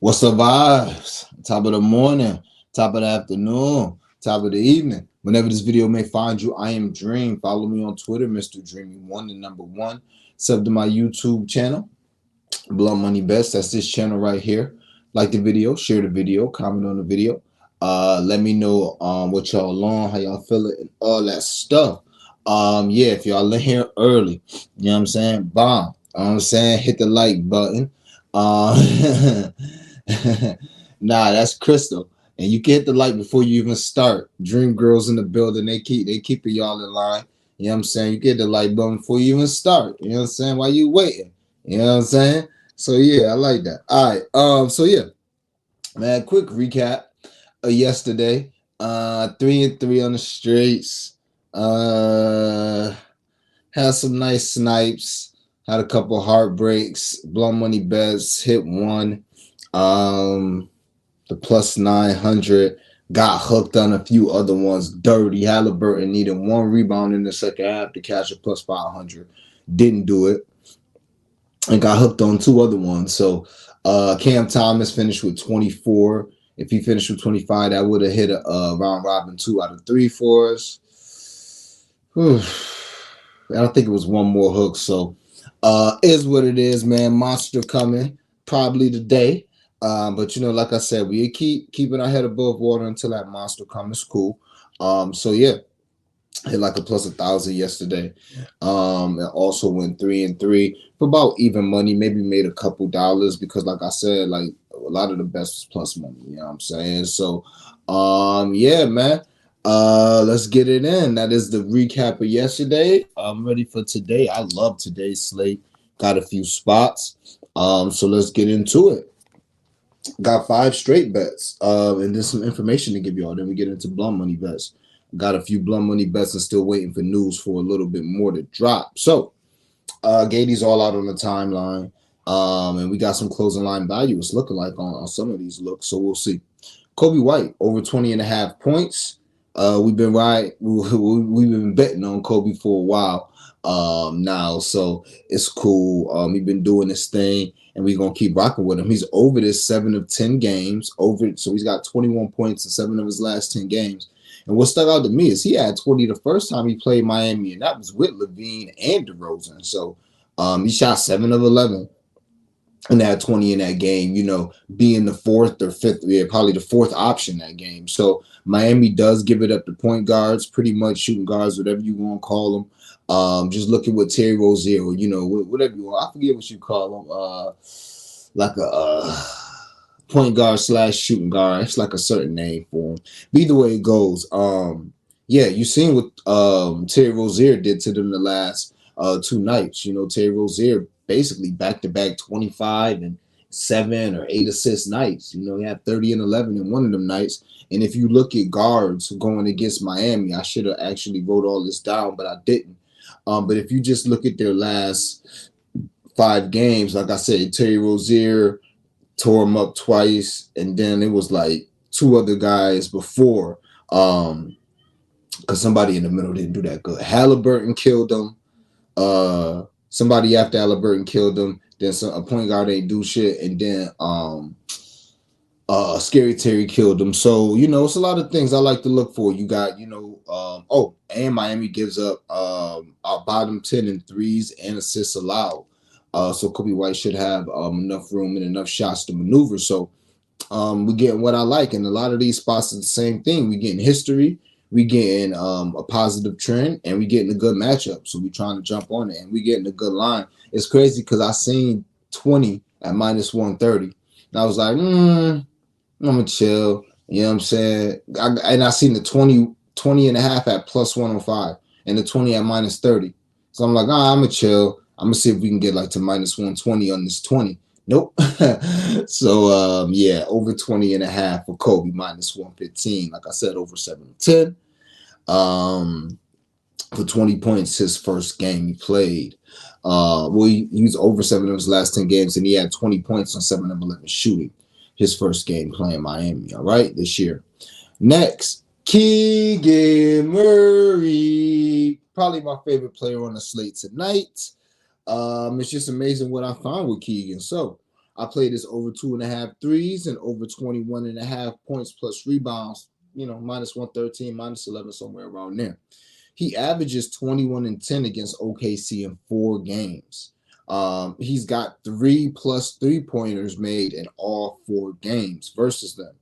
What's up, vibes? Top of the morning, top of the afternoon, top of the evening. Whenever this video may find you, I am Dream. Follow me on Twitter, Mr. Dreamy1, the number one. Sub to my YouTube channel, Blunt Money Best. That's this channel right here. Like the video, share the video, comment on the video. Let me know what y'all on, how y'all feeling, and all that stuff. Yeah, if y'all in here early, you know what I'm saying? Bomb. You know what I'm saying? Hit the like button. Uh, Nah, that's Crystal. And you can hit the like before you even start. Dream girls in the building, they keeping y'all in line. You know what I'm saying? You get the like button before you even start. You know what I'm saying? While you waiting. You know what I'm saying? So yeah, I like that. All right. So yeah, man, quick recap of yesterday. 3-3 on the streets. Uh had some nice snipes, had a couple heartbreaks, blow money bets, hit one. Um the plus 900. Got hooked on a few other ones. Dirty. Halliburton needed one rebound in the second half to catch a plus 500. Didn't do it. And got hooked on two other ones. So Cam Thomas finished with 24. If he finished with 25, that would have hit a round robin 2 out of 3 for us. Whew. I don't think it was one more hook. So is what it is, man. Monster coming probably today. But you know, like I said, we keeping our head above water until that monster comes. It's cool. So yeah, hit like a plus 1,000 yesterday. And also went 3-3 for about even money. Maybe made a couple dollars because, like I said, like a lot of the best was plus money. You know what I'm saying? So, yeah, man. Let's get it in. That is the recap of yesterday. I'm ready for today. I love today's slate. Got a few spots. So let's get into it. Got 5 straight bets. And there's some information to give y'all. Then we get into blunt money bets. Got a few blunt money bets and still waiting for news for a little bit more to drop. So Gady's all out on the timeline. And we got some closing line value. It's looking like on some of these looks. So we'll see. Kobe White over 20.5 points. We've been we've been betting on Kobe for a while now, so it's cool. He's been doing this thing, and we're gonna keep rocking with him. He's over this 7 of 10 games, so he's got 21 points in 7 of his last 10 games. And what stuck out to me is he had 20 the first time he played Miami, and that was with LaVine and DeRozan. So he shot 7 of 11 and had 20 in that game, you know, being the fourth or fifth, yeah, probably the fourth option that game. So Miami does give it up to point guards, pretty much shooting guards, whatever you want to call them. Just looking with Terry Rozier, or, you know, whatever you want. I forget what you call them. Like a point guard slash shooting guard. It's like a certain name for him. But either way it goes, yeah, you seen what Terry Rozier did to them the last 2 nights. You know, Terry Rozier basically back-to-back 25 and 7 or 8 assist nights. You know, he had 30 and 11 in one of them nights. And if you look at guards going against Miami, I should have actually wrote all this down, but I didn't. But if you just look at their last 5 games, like I said, Terry Rozier tore him up twice, and then it was like 2 other guys before, because somebody in the middle didn't do that good. Halliburton killed him. Somebody after Halliburton killed him. Then a point guard ain't do shit, and then Scary Terry killed him. So you know, it's a lot of things I like to look for. You got, you know, and Miami gives up our bottom 10 in threes and assists allowed. So Kobe White should have enough room and enough shots to maneuver. So we're getting what I like, and a lot of these spots is the same thing. We're getting history, we getting a positive trend, and we getting a good matchup. So we're trying to jump on it, and we getting a good line. It's crazy because I seen 20 at minus 130, and I was like, I'm gonna chill. You know what I'm saying? And I seen the 20 and a half at plus 105, and the 20 at minus 30. So I'm like, I'm gonna chill. I'm gonna see if we can get like to minus 120 on this 20. Nope. So yeah, over 20 and a half for Kobe, minus 115. Like I said, over 7-10. For 20 points his first game he played. Well, he was over 7 of his last 10 games, and he had 20 points on 7 of 11 shooting his first game playing Miami, all right, this year. Next, Keegan Murray, probably my favorite player on the slate tonight. It's just amazing what I found with Keegan. So I play this over 2.5 threes and over 21.5 points plus rebounds, minus 113, minus 11, somewhere around there. He averages 21 and 10 against OKC in 4 games. He's got 3+ 3-pointers made in all 4 games versus them.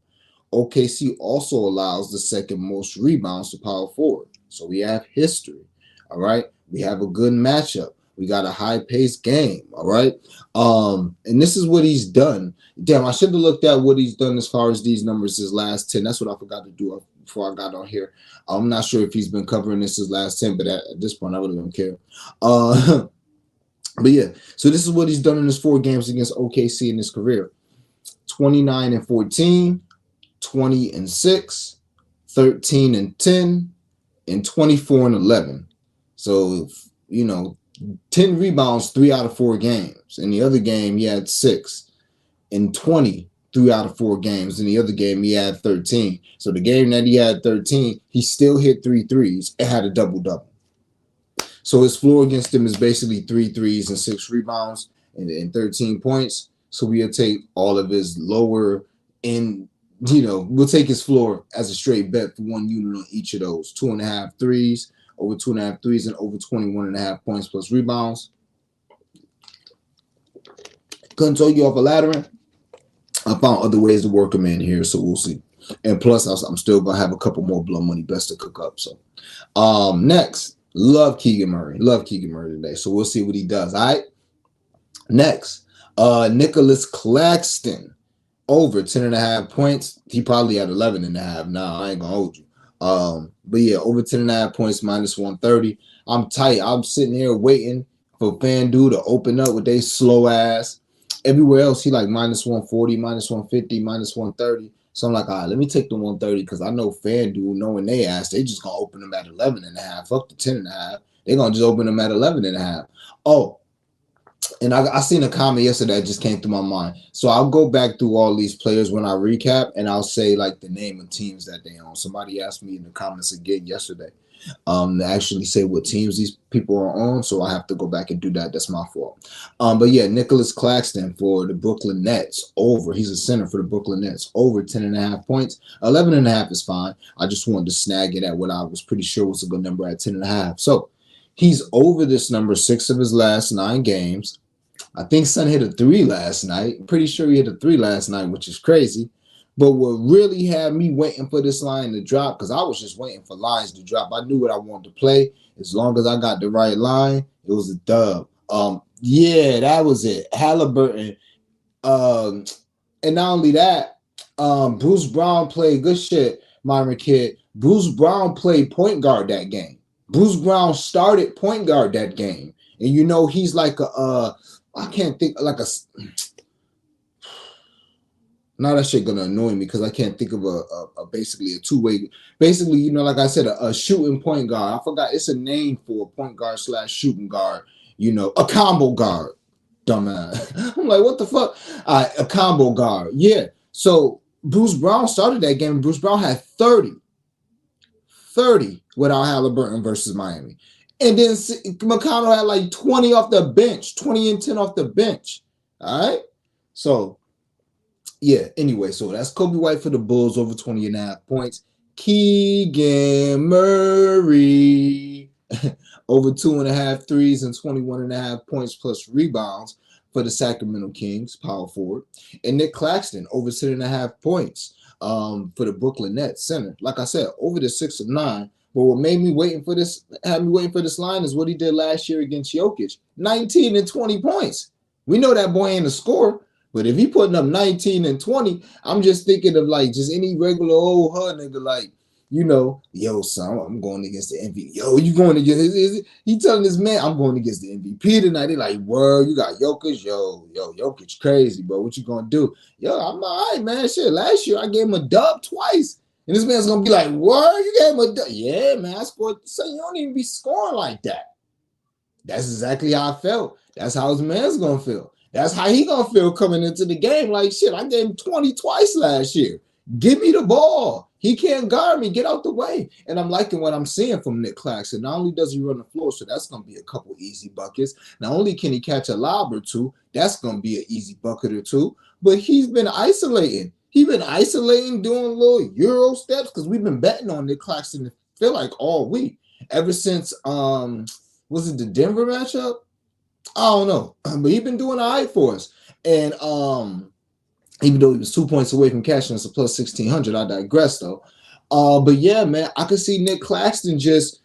OKC also allows the second most rebounds to power forward. So we have history. All right. We have a good matchup. We got a high-paced game. All right. And this is what he's done. Damn, I should have looked at what he's done as far as these numbers his last 10. That's what I forgot to do before I got on here. I'm not sure if he's been covering this his last 10, but at this point, I really don't care. But yeah, so this is what he's done in his 4 games against OKC in his career. 29 and 14. 20 and 6, 13 and 10, and 24 and 11. So, 10 rebounds 3 out of 4 games. In the other game, he had 6. And 20, 3 out of 4 games. In the other game, he had 13. So the game that he had 13, he still hit 3 threes and had a double-double. So his floor against him is basically 3 threes and 6 rebounds and 13 points. So we'll take all of his lower end. We'll take his floor as a straight bet for 1 unit on each of those. 2.5 threes, over 2.5 threes, and over 21.5 points plus rebounds. Couldn't tell you off a ladder. I found other ways to work him in here, so we'll see. And plus, I'm still going to have a couple more blow money bets to cook up. So, next, love Keegan Murray. Love Keegan Murray today. So we'll see what he does. All right. Next, Nicholas Claxton. Over 10.5 points. He probably had 11.5. Nah, I ain't gonna hold you. But yeah, over 10.5 points, minus 130. I'm tight. I'm sitting here waiting for FanDuel to open up with they slow ass. Everywhere else, he like minus 140, minus 150, minus 130. So I'm like, all right, let me take the 130 because I know FanDuel, knowing they ass, they just gonna open them at 11.5. Fuck the 10.5. They're gonna just open them at 11.5. Oh. And I seen a comment yesterday that just came through my mind. So I'll go back through all these players when I recap, and I'll say like the name of teams that they own. Somebody asked me in the comments again yesterday to actually say what teams these people are on. So I have to go back and do that. That's my fault. But yeah, Nicholas Claxton for the Brooklyn Nets over. He's a center for the Brooklyn Nets over 10.5 points. 11.5 is fine. I just wanted to snag it at what I was pretty sure was a good number at 10.5. So he's over this number 6 of his last 9 games. I think Son hit a 3 last night. I'm pretty sure he hit a 3 last night, which is crazy. But what really had me waiting for this line to drop, because I was just waiting for lines to drop. I knew what I wanted to play. As long as I got the right line, it was a dub. Yeah, that was it. Halliburton. And not only that, Bruce Brown played good shit, Myron Kidd. Bruce Brown played point guard that game. Bruce Brown started point guard that game. And he's like I can't think like now that shit gonna annoy me because I can't think of a basically a 2-way. Basically, like I said, a shooting point guard. I forgot it's a name for a point guard / shooting guard. A combo guard. Dumbass. I'm like, what the fuck? A combo guard. Yeah. So Bruce Brown started that game. Bruce Brown had 30 without Halliburton versus Miami. And then McConnell had like 20 off the bench, 20 and 10 off the bench. All right. So, yeah. Anyway, so that's Kobe White for the Bulls over 20.5 points. Keegan Murray over 2.5 threes and 21.5 points plus rebounds for the Sacramento Kings, power forward. And Nick Claxton over 10.5 points for the Brooklyn Nets, center. Like I said, over the 6 of 9. But what had me waiting for this line is what he did last year against Jokic. 19 and 20 points. We know that boy ain't a scorer, but if he putting up 19 and 20, I'm just thinking of like just any regular old hood nigga like, yo, son, I'm going against the MVP. Yo, you going against he telling this man, I'm going against the MVP tonight. They like, word, you got Jokic. Yo, Jokic crazy, bro. What you gonna do? Yo, I'm all right, man. Shit, last year I gave him a dub twice. And this man's going to be like, what? You gave him a dub? Yeah, man, I scored. So you don't even be scoring like that. That's exactly how I felt. That's how his man's going to feel. That's how he going to feel coming into the game. Like, shit, I gave him 20 twice last year. Give me the ball. He can't guard me. Get out the way. And I'm liking what I'm seeing from Nick Claxton. Not only does he run the floor, so that's going to be a couple easy buckets. Not only can he catch a lob or two, that's going to be an easy bucket or two. But he's been isolating. He's been isolating, doing little Euro steps because we've been betting on Nick Claxton, I feel like, all week. Ever since, was it the Denver matchup? I don't know. But he's been doing all right for us. And even though he was 2 points away from cashing us a plus 1,600, I digress though. But yeah, man, I could see Nick Claxton just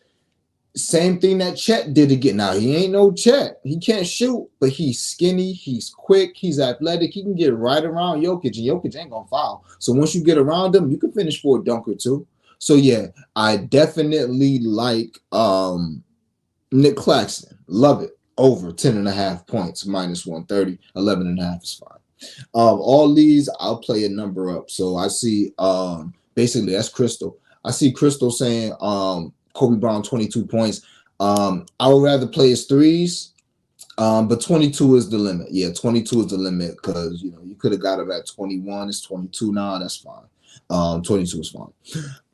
same thing that Chet did again. Now, he ain't no Chet. He can't shoot, but he's skinny, he's quick, he's athletic. He can get right around Jokic, and Jokic ain't going to foul. So once you get around him, you can finish for a dunk or two. So yeah, I definitely like Nick Claxton. Love it. Over 10.5 points, minus 130. 11.5 is fine. All these, I'll play a number up. So I see basically that's Crystal. I see Crystal saying Kobe Brown 22 points. I would rather play his threes, but 22 is the limit. Yeah, 22 is the limit because you could have got him at 21. It's 22 now. That's fine. 22 is fine.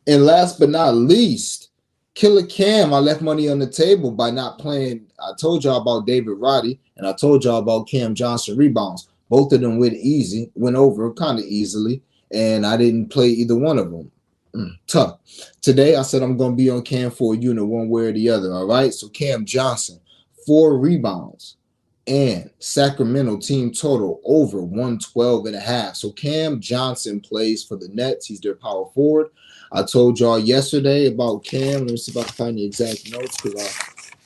And last but not least, Killer Cam. I left money on the table by not playing. I told y'all about David Roddy, and I told y'all about Cam Johnson rebounds. Both of them went over kind of easily, and I didn't play either one of them. Tough. Today, I said I'm going to be on Cam for a unit one way or the other, all right? So Cam Johnson, 4 rebounds, and Sacramento team total over 112.5. So Cam Johnson plays for the Nets. He's their power forward. I told y'all yesterday about Cam. Let me see if I can find the exact notes because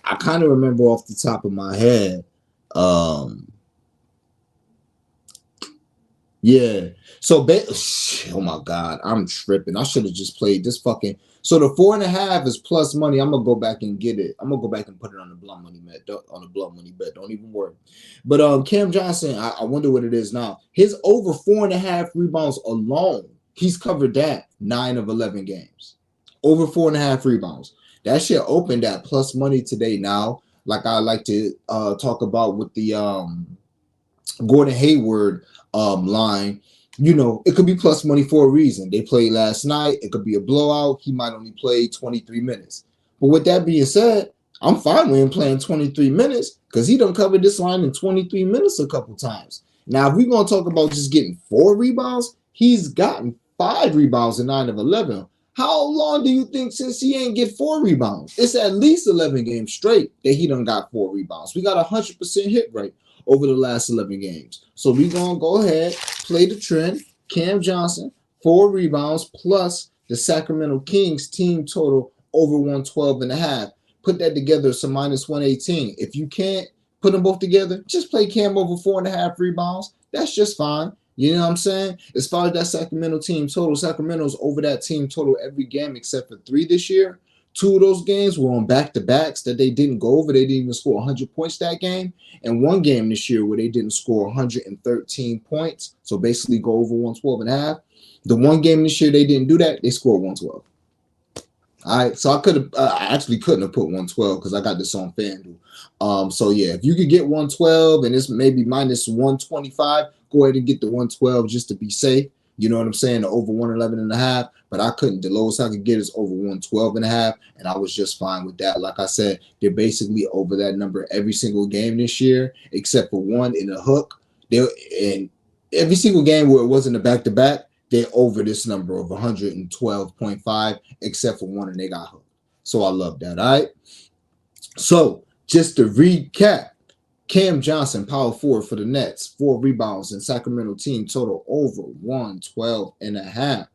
I kind of remember off the top of my head. Yeah. So, oh my God, I'm tripping. I should have just played this fucking. So the 4.5 is plus money. I'm gonna go back and get it. I'm gonna go back and put it on the Blood Money bet. Don't even worry. But Cam Johnson, I wonder what it is now. His over 4.5 rebounds alone, he's covered that 9 of 11 games. Over 4.5 rebounds. That shit opened at plus money today. Now, like I like to talk about with the Gordon Hayward line, it could be plus money for a reason. They played last night. It could be a blowout. He might only play 23 minutes. But with that being said, I'm fine with him playing 23 minutes because he done covered this line in 23 minutes a couple times. Now, if we're going to talk about just getting 4 rebounds, he's gotten 5 rebounds in 9 of 11. How long do you think since he ain't get 4 rebounds? It's at least 11 games straight that he done got 4 rebounds. We got 100% hit rate over the last 11 games. So we're going to go ahead, play the trend. Cam Johnson, 4 rebounds, plus the Sacramento Kings team total over 112.5. Put that together, it's a minus 118. If you can't put them both together, just play Cam over 4.5 rebounds. That's just fine. You know what I'm saying? As far as that Sacramento team total, Sacramento's over that team total every game except for 3 this year. 2 of those games were on back-to-backs that they didn't go over. They didn't even score 100 points that game. And 1 game this year where they didn't score 113 points. So basically go over 112.5. The 1 game this year they didn't do that. They scored 112. All right, so I actually couldn't have put 112 because I got this on FanDuel. So yeah, if you could get 112 and it's maybe minus 125, go ahead and get the 112 just to be safe. You know what I'm saying? The over 111.5, but I couldn't. The lowest I could get is over 112.5, and I was just fine with that. Like I said, they're basically over that number every single game this year, except for 1 in a hook. And every single game where it wasn't a back-to-back, they're over this number of 112.5, except for 1, and they got hooked. So I love that. All right. So just to recap. Cam Johnson, power forward for the Nets, 4 rebounds, and Sacramento team total over 112.5,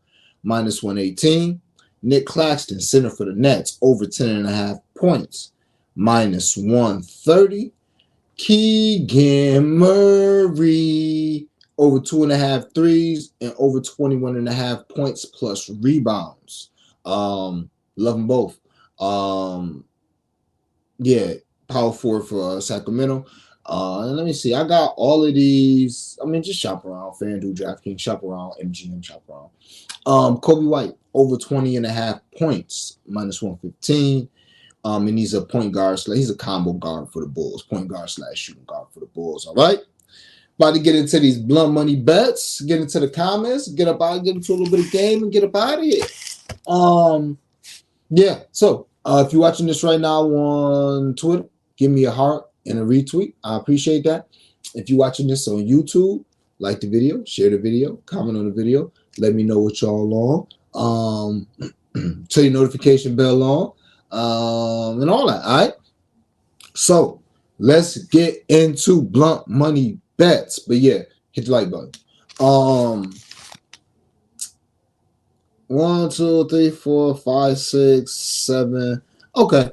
minus 118. Nick Claxton, center for the Nets, over 10.5 points, minus 130. Keegan Murray, over 2.5 threes and over 21.5 points plus rebounds. Love them both. Yeah. Power forward for Sacramento. Let me see. I got all of these. I mean, just shop around. FanDuel, DraftKings, shop around. MGM, shop around. Kobe White, over 20.5 points, minus 115. And he's a point guard. He's a combo guard for the Bulls. Point guard / shooting guard for the Bulls. All right. About to get into these blunt money bets, get into the comments, get into a little bit of game and get up out of here. Yeah, so if you're watching this right now on Twitter, give me a heart and a retweet. I appreciate that. If you're watching this on YouTube, like the video, share the video, comment on the video, let me know what y'all on. Turn your notification bell on, and all that. All right. So let's get into blunt money bets. But yeah, hit the like button. 1, 2, 3, 4, 5, 6, 7. Okay.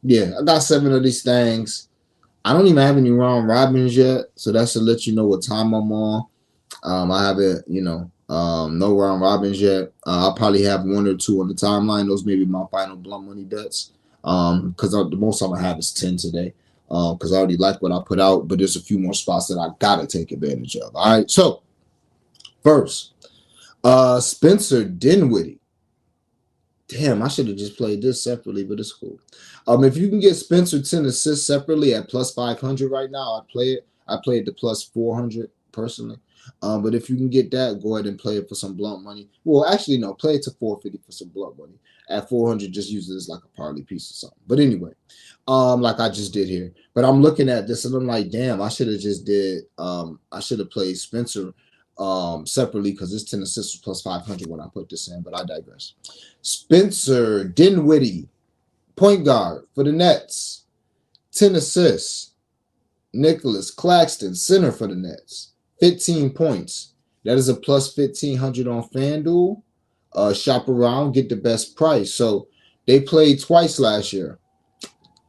Yeah, I got 7 of these things. I don't even have any round robins yet, so that's to let you know what time I'm on. I haven't, no round robins yet. I'll probably have 1 or 2 on the timeline. Those may be my final blunt money bets. Because the most I'm gonna have is 10 today. Because I already like what I put out, but there's a few more spots that I gotta take advantage of. All right, so first, Spencer Dinwiddie. Damn, I should have just played this separately, but it's cool. If you can get Spencer 10 assists separately at plus 500 right now, I'd play it. I play it to plus 400 personally. But if you can get that, go ahead and play it for some blunt money. Well, actually, no, play it to 450 for some blunt money. At 400, just use it as like a parlay piece or something. But anyway, like I just did here. But I'm looking at this and I'm like, damn, I should have just did. I should have played Spencer separately because it's 10 assists plus 500 when I put this in. But I digress. Spencer Dinwiddie, point guard for the Nets, 10 assists. Nicholas Claxton, center for the Nets, 15 points. That is a plus 1,500 on FanDuel. Shop around, get the best price. So they played twice last year.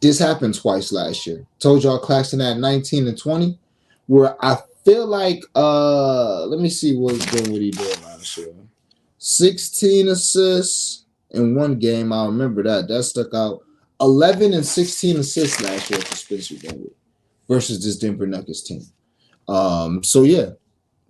This happened twice last year. Told y'all Claxton had 19 and 20. Where I feel like, let me see what Dinwiddie did last year. 16 assists in 1 game. I remember that. That stuck out. 11 and 16 assists last year for Spencer Dinwiddie versus this Denver Nuggets team. So yeah,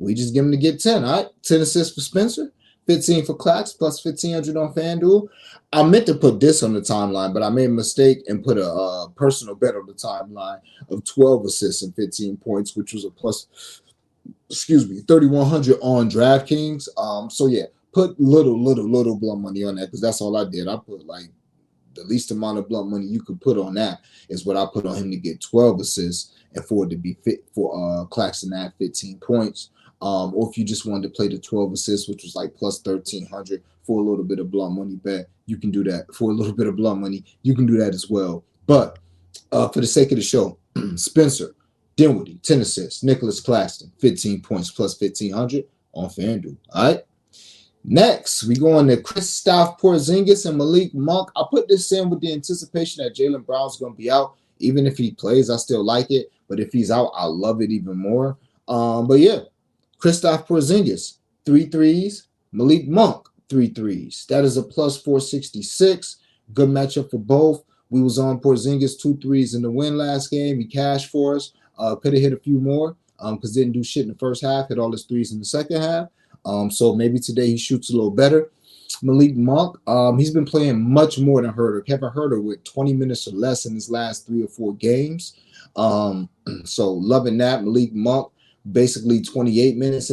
we just give him to get 10. All right, 10 assists for Spencer, 15 for Clax, plus 1,500 on FanDuel. I meant to put this on the timeline, but I made a mistake and put a personal bet on the timeline of 12 assists and 15 points, which was a plus, 3,100 on DraftKings. So yeah, put little blunt money on that because that's all I did. I put like the least amount of blunt money you could put on that is what I put on him to get 12 assists and for it to be fit for Claxton at 15 points. Or if you just wanted to play the 12 assists, which was like plus 1,300 for a little bit of blunt money bet, you can do that. For a little bit of blunt money, you can do that as well. But for the sake of the show, Spencer Dinwiddie, 10 assists. Nicholas Claxton, 15 points plus 1,500 on FanDuel. All right. Next, we go on to Kristaps Porzingis and Malik Monk. I put this in with the anticipation that Jaylen Brown's going to be out. Even if he plays, I still like it. But if he's out, I love it even more. But yeah, Kristaps Porzingis, 3 threes. Malik Monk, 3 threes. That is a plus 466. Good matchup for both. We was on Porzingis 2 threes in the win last game. He cashed for us. Could have hit a few more because didn't do shit in the first half. Hit all his threes in the second half. So maybe today he shoots a little better. Malik Monk, he's been playing much more than Huerter. Kevin Huerter with 20 minutes or less in his last 3 or 4 games. So loving that. Malik Monk, basically 28 minutes plus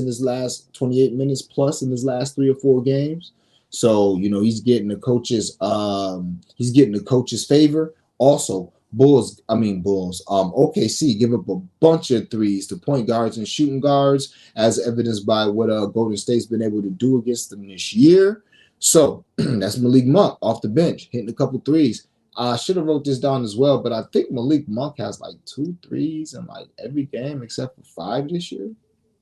in his last 3 or 4 games. So, he's getting the coach's favor. Also, OKC give up a bunch of threes to point guards and shooting guards, as evidenced by what Golden State's been able to do against them this year. So that's Malik Monk off the bench, hitting a couple threes. I should have wrote this down as well, but I think Malik Monk has like 2 threes in like every game except for 5 this year,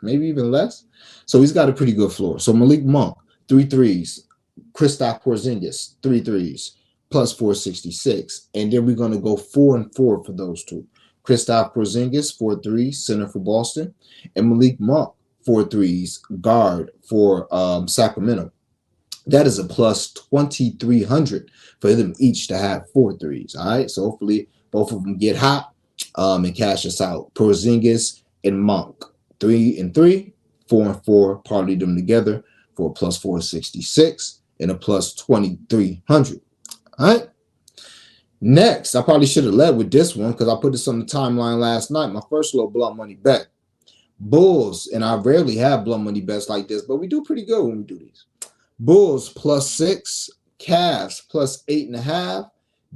maybe even less. So he's got a pretty good floor. So Malik Monk, 3 threes. Kristaps Porzingis, 3 threes. Plus 466. And then we're going to go 4 and 4 for those two. Kristaps Porzingis, 4 threes, center for Boston. And Malik Monk, 4 threes, guard for Sacramento. That is a plus 2,300 for them each to have 4 threes. All right. So hopefully both of them get hot and cash us out. Porzingis and Monk, 3 and 3, 4 and 4, parlayed them together for a plus 466 and a plus 2,300. All right. Next, I probably should have led with this one because I put this on the timeline last night. My first little blunt money bet. Bulls, and I rarely have blunt money bets like this, but we do pretty good when we do these. Bulls +6, Cavs +8.5,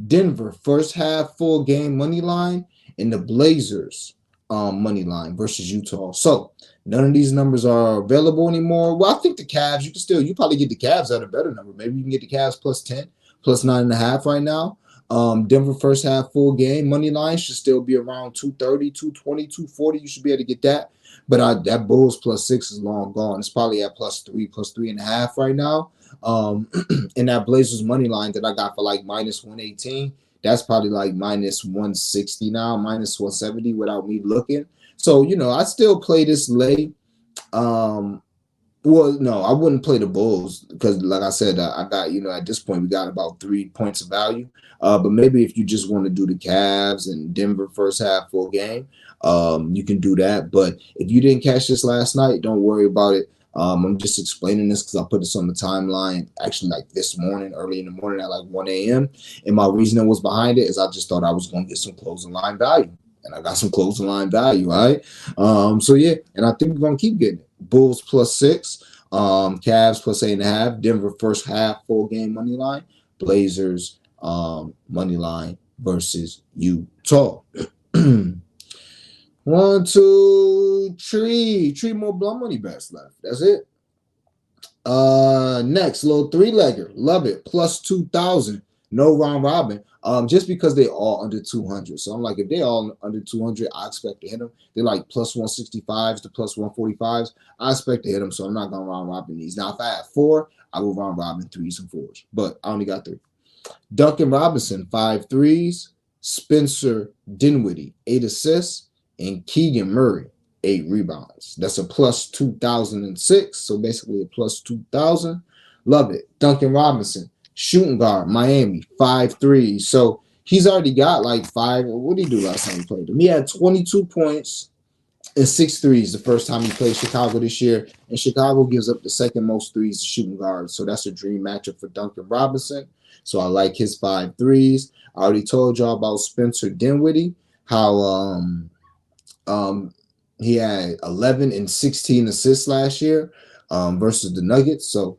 Denver first half full game money line, and the Blazers money line versus Utah. So none of these numbers are available anymore. Well, I think the Cavs, you probably get the Cavs at a better number. Maybe you can get the Cavs +10, +9.5 right now. Denver first half full game money line should still be around 230, 220, 240. You should be able to get that. But that Bulls +6 is long gone. It's probably at +3, +3.5 right now. And that Blazers money line that I got for like -118, that's probably like -160 now, -170 without me looking. So, I still play this late. Well, no, I wouldn't play the Bulls because, like I said, I got, at this point, we got about 3 points of value. But maybe if you just want to do the Cavs and Denver first half full game, you can do that. But if you didn't catch this last night, don't worry about it. I'm just explaining this because I put this on the timeline actually like this morning, early in the morning at like 1 a.m. And my reasoning was behind it is I just thought I was going to get some closing line value. And I got some closing line value, right? So yeah, and I think we're gonna keep getting it. Bulls +6, Cavs +8.5, Denver first half full game money line, Blazers money line versus Utah. 1, 2, 3 more blunt money bets left. That's it. Next, little 3-legger, love it, +2,000. No round robin. Just because they all under 200. So I'm like, if they all under 200, I expect to hit them. They're like +165s to +145s. I expect to hit them, so I'm not gonna round robin these. Now, if I had 4, I will round robin 3s and 4s, but I only got 3. Duncan Robinson, 5 threes. Spencer Dinwiddie, 8 assists, and Keegan Murray, 8 rebounds. That's a +2,006. So basically a +2,000. Love it. Duncan Robinson, shooting guard, Miami, 5 threes. So he's already got like 5. What did he do last time he played him? He had 22 points and 6 threes the first time he played Chicago this year. And Chicago gives up the second most threes to shooting guards. So that's a dream matchup for Duncan Robinson. So I like his 5 threes. I already told y'all about Spencer Dinwiddie, how he had 11 and 16 assists last year versus the Nuggets. So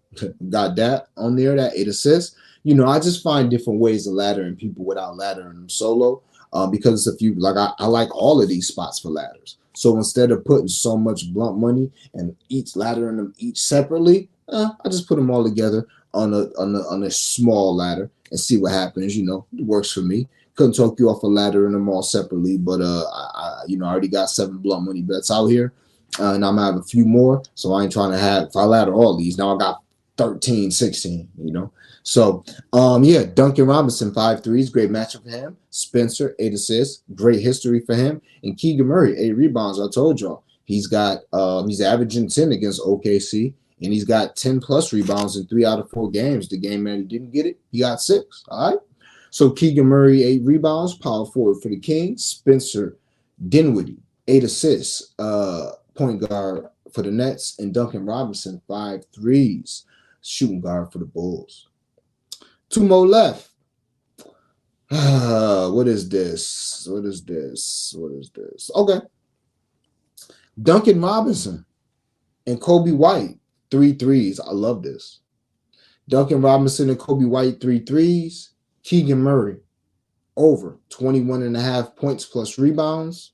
got that on there, that 8 assists. I just find different ways of laddering people without laddering them solo because if you like, I like all of these spots for ladders. So instead of putting so much blunt money and each laddering them each separately, I just put them all together on a small ladder and see what happens. It works for me. Couldn't talk you off a ladder and them all separately, but I already got 7 blunt money bets out here, and I'm gonna have a few more. So I ain't trying to have, if I ladder all these, now I got 13, 16. So yeah, Duncan Robinson, 5 threes, great matchup for him. Spencer, 8 assists, great history for him, and Keegan Murray, 8 rebounds. I told y'all he's averaging 10 against OKC. And he's got 10 plus rebounds in 3 out of 4 games. The game that he didn't get it, he got 6. All right. So Keegan Murray, 8 rebounds, power forward for the Kings. Spencer Dinwiddie, 8 assists, point guard for the Nets. And Duncan Robinson, 5 threes, shooting guard for the Bulls. 2 more left. What is this? Okay. Duncan Robinson and Kobe White, 3 threes. I love this. Duncan Robinson and Kobe White, 3 threes. Keegan Murray, over 21.5 points plus rebounds.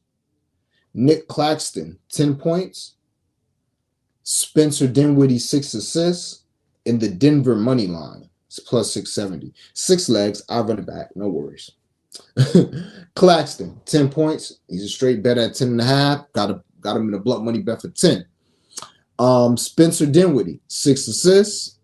Nick Claxton, 10 points. Spencer Dinwiddie, 6 assists. In the Denver money line, it's +670. 6 legs, I run it back, no worries. Claxton, 10 points. He's a straight bet at 10.5. Got him in a blunt money bet for 10. Spencer Dinwiddie, 6 assists.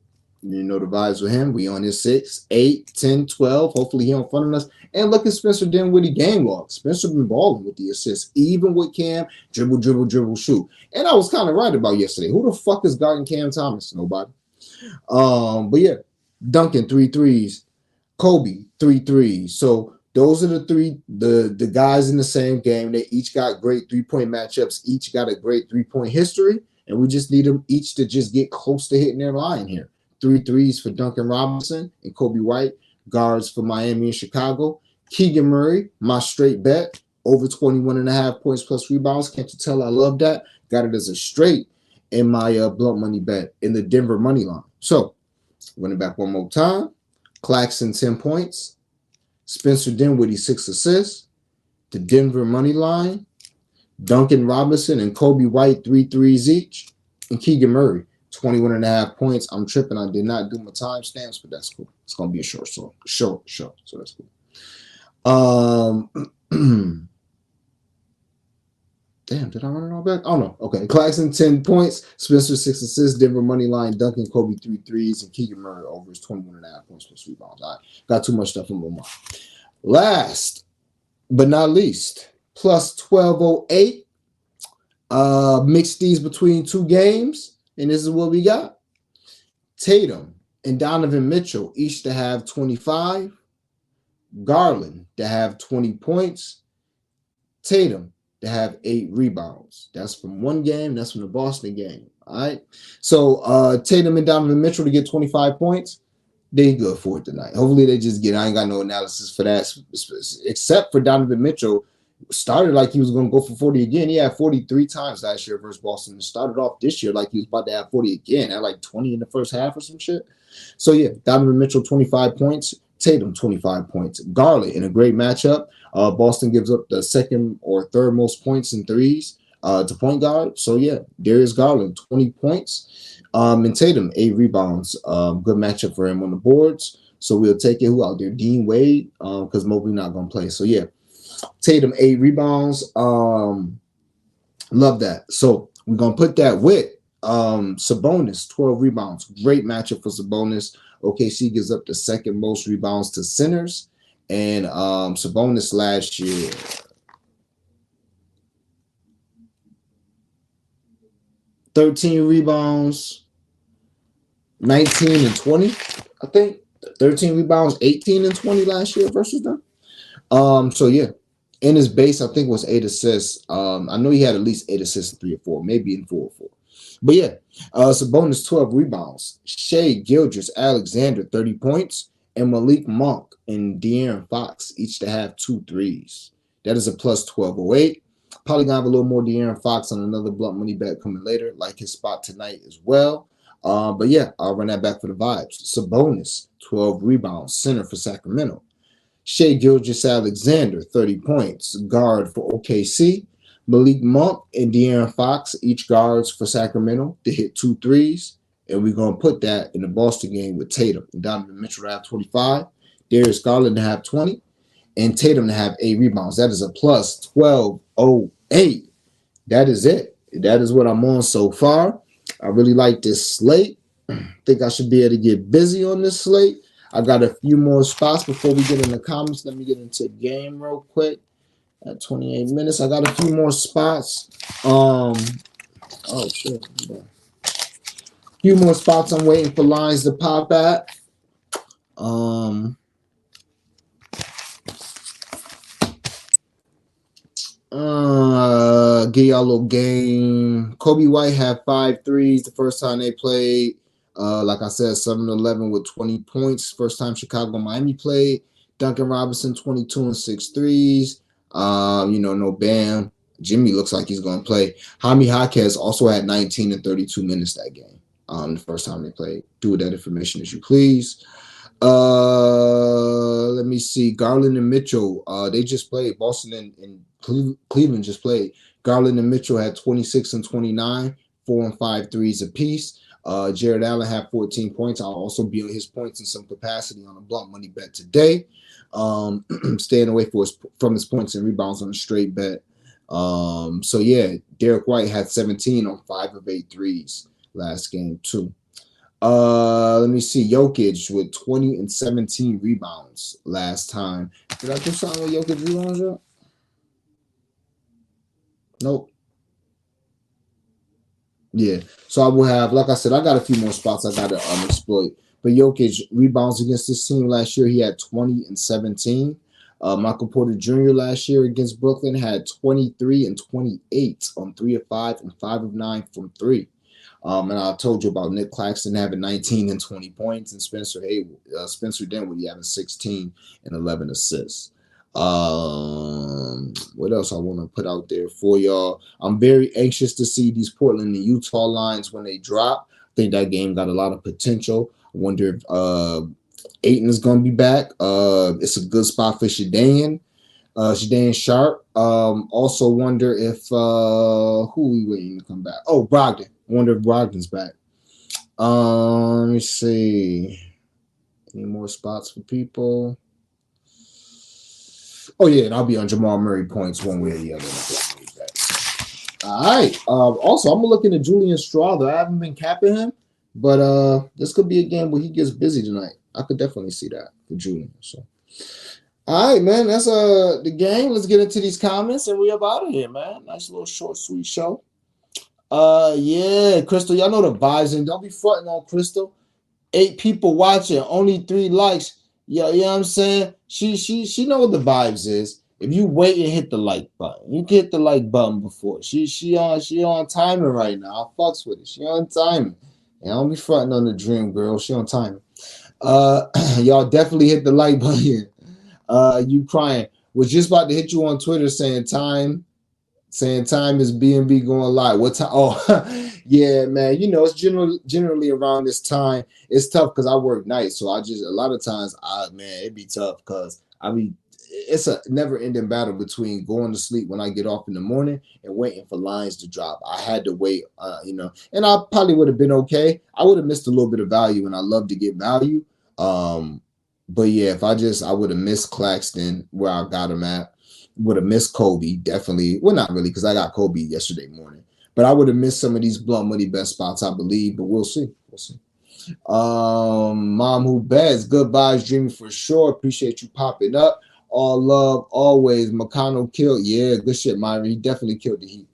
The vibes with him. We on his 6, 8, 10, 12. Hopefully he on front of us. And look at Spencer Dinwiddie game log. Spencer been balling with the assists, even with Cam, dribble, shoot. And I was kind of right about yesterday. Who the fuck is guarding Cam Thomas? Nobody. But yeah, Duncan, 3 threes. Kobe, 3 threes. So those are the guys in the same game. They each got great 3-point matchups. Each got a great 3-point history. And we just need them each to just get close to hitting their line here. 3 threes for Duncan Robinson and Kobe White, guards for Miami and Chicago. Keegan Murray, my straight bet, over 21.5 points plus rebounds. Can't you tell I love that? Got it as a straight in my blunt money bet in the Denver money line. So, running back one more time. Claxton, 10 points. Spencer Dinwiddie, 6 assists. The Denver money line. Duncan Robinson and Kobe White, 3 threes each. And Keegan Murray, 21.5 points. I'm tripping. I did not do my timestamps, but that's cool. It's going to be a short. So that's cool. Damn, did I run it all back? Oh, no. Okay. Claxton, 10 points. Spencer, 6 assists. Denver money line. Duncan, Kobe, 3 threes. And Keegan Murray over his 21.5 points plus rebounds. All right. Got too much stuff in my mind. Last but not least, plus 1208. Mix these between two games. And this is what we got. Tatum and Donovan Mitchell each to have 25. Garland to have 20 points. Tatum to have 8 rebounds. That's from one game. That's from the Boston game. All right. So Tatum and Donovan Mitchell to get 25 points. They good for it tonight. Hopefully they just get. I ain't got no analysis for that, except for Donovan Mitchell. Started like he was going to go for 40 again. He had 43 times last year versus Boston. And started off this year like he was about to have 40 again. Had like 20 in the first half or some shit. So yeah, Donovan Mitchell 25 points. Tatum 25 points. Garland in a great matchup. Boston gives up the second or third most points in threes to point guard. So yeah, Darius Garland 20 points. And Tatum 8 rebounds. Good matchup for him on the boards. So we'll take it. Who out there? Dean Wade, because Mobley not gonna play. So yeah, Tatum 8 rebounds. Love that. So we're gonna put that with Sabonis 12 rebounds. Great matchup for Sabonis. OKC gives up the second most rebounds to centers, and Sabonis last year 13 rebounds, 19 and 20. I think 13 rebounds, 18 and 20 last year versus them. So yeah. In his base, I think was 8 assists. I know he had at least 8 assists in 3 or 4, maybe in 4 or 4. But yeah, Sabonis 12 rebounds. Shai Gilgeous-Alexander 30 points, and Malik Monk and De'Aaron Fox each to have 2 threes. That is a plus 1208. Probably gonna have a little more De'Aaron Fox on another blunt money bet coming later, like his spot tonight as well. But yeah, I'll run that back for the vibes. Sabonis 12 rebounds, center for Sacramento. Shai Gilgeous-Alexander, 30 points, guard for OKC. Malik Monk and De'Aaron Fox, each guards for Sacramento, to hit 2 threes. And we're going to put that in the Boston game with Tatum and Donovan Mitchell to have 25, Darius Garland to have 20, and Tatum to have 8 rebounds. That is a plus 1208. That is it. That is what I'm on so far. I really like this slate. I think I should be able to get busy on this slate. I got a few more spots before we get in the comments. Let me get into the game real quick. At 28 minutes, I got a few more spots. Oh shit. A few more spots I'm waiting for lines to pop at. Give y'all a little game. Kobe White had 5 threes the first time they played. Like I said, 7-11 with 20 points. First time Chicago Miami played. Duncan Robinson 22 and 6 threes. No Bam. Jimmy looks like he's gonna play. Jaime Jaquez also had 19 and 32 minutes that game. The first time they played. Do with that information as you please. Let me see. Garland and Mitchell. They just played. Boston and Cleveland just played. Garland and Mitchell had 26 and 29, 4 and 5 threes apiece. Jared Allen had 14 points. I'll also be on his points in some capacity on a blunt money bet today. Staying away from his points and rebounds on a straight bet. So yeah, Derek White had 17 on 5 of 8 threes last game too. Let me see. Jokic with 20 and 17 rebounds last time. Did I do something with Jokic rebounds yet? Nope. Yeah. So I will have, like I said, I got a few more spots I got to exploit. But Jokic rebounds against this team last year, he had 20 and 17. Michael Porter Jr. last year against Brooklyn had 23 and 28 on 3 of 5 and 5 of 9 from 3. And I told you about Nick Claxton having 19 and 20 points, and Spencer Dinwiddie having 16 and 11 assists. What else I want to put out there for y'all? I'm very anxious to see these Portland and Utah lines when they drop. I think that game got a lot of potential. I wonder if Ayton is gonna be back. It's a good spot for Shadane Sharp. Also wonder if who we waiting to come back? Oh, Brogdon. I wonder if Brogdon's back. Let me see. Any more spots for people? Oh yeah, and I'll be on Jamal Murray points one way or the other. All right. Also, I'm looking at Julian Strawther. I haven't been capping him, but this could be a game where he gets busy tonight. I could definitely see that for Julian. So, all right, man. That's the game. Let's get into these comments and we up out of here, man. Nice little short, sweet show. Yeah, Crystal. Y'all know the vibes, and don't be fronting on Crystal. 8 people watching, only 3 likes. Yeah, you know what I'm saying? She know what the vibes is. If you wait and hit the like button, you can hit the like button before. She on timing right now. I fucks with it. She on timing. And don't be fronting on the dream girl. She on timing. Y'all definitely hit the like button. You crying. Was just about to hit you on Twitter saying time is B&B going live. What time? Oh, yeah, man. You know, it's generally around this time. It's tough because I work nights, so a lot of times, it'd be tough because it's a never-ending battle between going to sleep when I get off in the morning and waiting for lines to drop. I had to wait, and I probably would have been okay. I would have missed a little bit of value, and I love to get value. But yeah, if I would have missed Claxton where I got him at. Would have missed Kobe, definitely. Well, not really, because I got Kobe yesterday morning. But I would have missed some of these blunt money best spots, I believe. But we'll see. We'll see. Mom who bets, good vibes, dreaming for sure. Appreciate you popping up. All love, always. McConnell killed. Yeah, good shit, Myron. He definitely killed the Heat.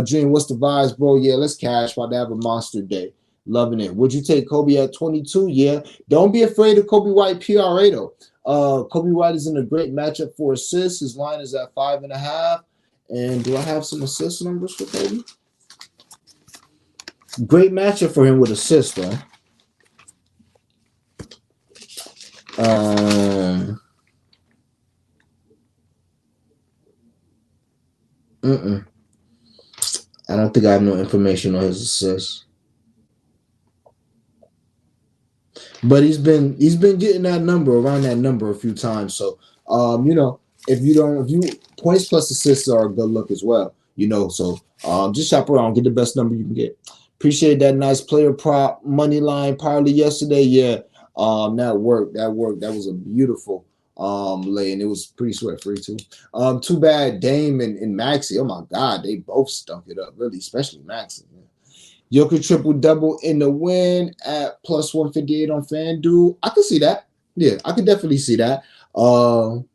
Dream, what's the vibes, bro? Yeah, let's cash. About to have a monster day. Loving it. Would you take Kobe at 22? Yeah. Don't be afraid of Kobe White PRA though. Kobe White is in a great matchup for assists. His line is at 5.5. And do I have some assist numbers for Kobe? Great matchup for him with assists, though. I don't think I have no information on his assists. But he's been getting that number around that number a few times. So if you points plus assists are a good look as well. So just shop around, get the best number you can get. Appreciate that nice player prop money line parlay yesterday. Yeah, that worked. That was a beautiful lay, and it was pretty sweat free too. Too bad Dame and Maxey. Oh my God, they both stunk it up, really, especially Maxey. Jokic triple-double in the win at plus 158 on FanDuel. I could see that. Yeah, I could definitely see that. It's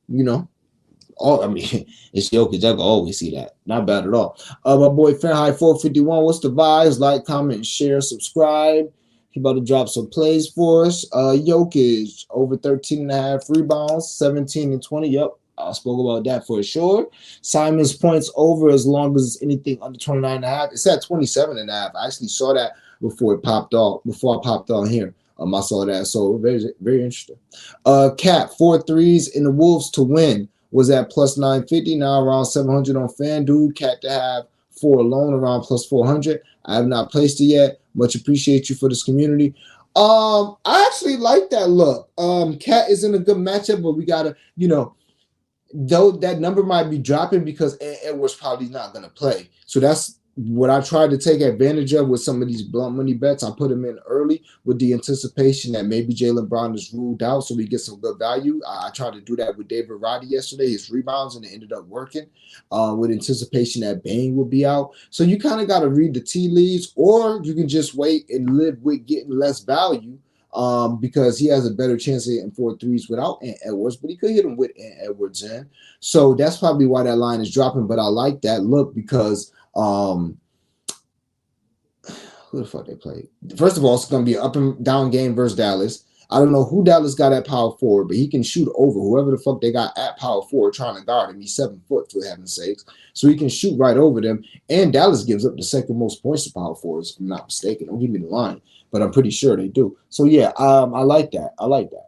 Jokic. I can always see that. Not bad at all. My boy Fahrenheit 451. What's the vibes? Like, comment, share, subscribe. He about to drop some plays for us. Jokic over 13.5 rebounds, 17 and 20. Yep. I spoke about that for sure. Simon's points over as long as it's anything under 29.5. It's at 27.5. I actually saw that before it popped off. Before I popped on here, I saw that. So very, very interesting. Cat 4 threes in the Wolves to win was at plus 950. Now around 700 on FanDuel. Cat to have 4 alone around plus 400. I have not placed it yet. Much appreciate you for this community. I actually like that look. Cat is in a good matchup, but we gotta, though that number might be dropping because Edwards probably not going to play. So that's what I tried to take advantage of with some of these blunt money bets. I put him in early with the anticipation that maybe Jaylen Brown is ruled out so we get some good value. I tried to do that with David Roddy yesterday, his rebounds, and it ended up working with anticipation that Bane would be out. So you kind of got to read the tea leaves, or you can just wait and live with getting less value. Because he has a better chance of hitting 4 threes without Ant Edwards, but he could hit them with Ant Edwards in. So that's probably why that line is dropping. But I like that look because who the fuck they played? First of all, it's going to be an up and down game versus Dallas. I don't know who Dallas got at power forward, but he can shoot over whoever the fuck they got at power forward trying to guard him. He's 7 foot, for heaven's sakes. So he can shoot right over them. And Dallas gives up the second most points to power forwards, if I'm not mistaken. Don't give me the line, but I'm pretty sure they do. So yeah, I like that. I like that.